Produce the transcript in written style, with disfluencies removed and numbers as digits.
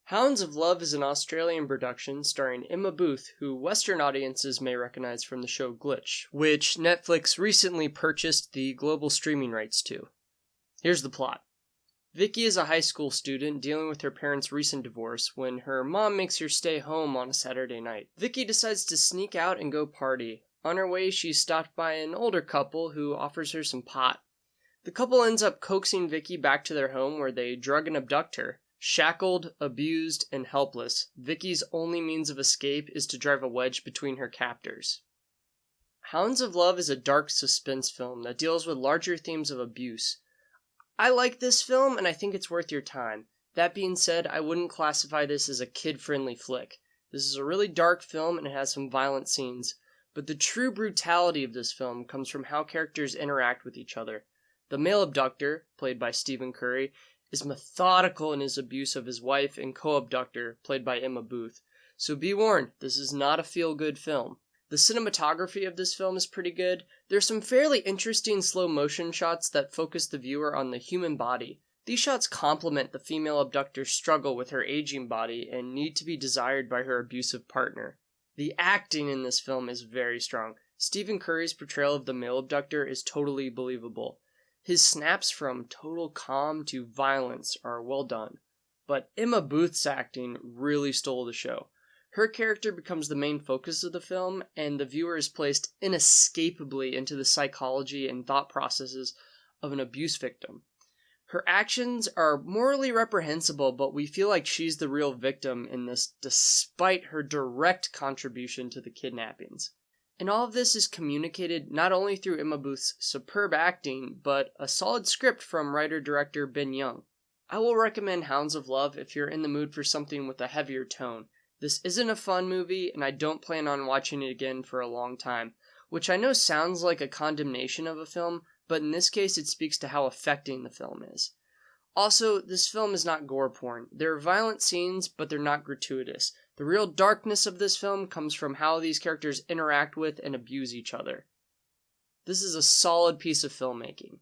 Hounds of Love is an Australian production starring Emma Booth, who Western audiences may recognize from the show Glitch, which Netflix recently purchased the global streaming rights to. Here's the plot. Vicki is a high school student dealing with her parents' recent divorce when her mom makes her stay home on a Saturday night. Vicki decides to sneak out and go party. On her way, she's stopped by an older couple who offers her some pot. The couple ends up coaxing Vicki back to their home where they drug and abduct her. Shackled, abused, and helpless, Vicki's only means of escape is to drive a wedge between her captors. Hounds of Love is a dark suspense film that deals with larger themes of abuse. I like this film and I think it's worth your time. That being said, I wouldn't classify this as a kid-friendly flick. This is a really dark film and it has some violent scenes, but the true brutality of this film comes from how characters interact with each other. The male abductor, played by Stephen Curry, is methodical in his abuse of his wife and co-abductor, played by Emma Booth. So be warned, this is not a feel-good film. The cinematography of this film is pretty good. There's some fairly interesting slow motion shots that focus the viewer on the human body. These shots complement the female abductor's struggle with her aging body and need to be desired by her abusive partner. The acting in this film is very strong. Stephen Curry's portrayal of the male abductor is totally believable. His snaps from total calm to violence are well done, but Emma Booth's acting really stole the show. Her character becomes the main focus of the film, and the viewer is placed inescapably into the psychology and thought processes of an abuse victim. Her actions are morally reprehensible, but we feel like she's the real victim in this despite her direct contribution to the kidnappings. And all of this is communicated not only through Emma Booth's superb acting, but a solid script from writer-director Ben Young. I will recommend Hounds of Love if you're in the mood for something with a heavier tone. This isn't a fun movie, and I don't plan on watching it again for a long time, which I know sounds like a condemnation of a film, but in this case it speaks to how affecting the film is. Also, this film is not gore porn. There are violent scenes, but they're not gratuitous. The real darkness of this film comes from how these characters interact with and abuse each other. This is a solid piece of filmmaking.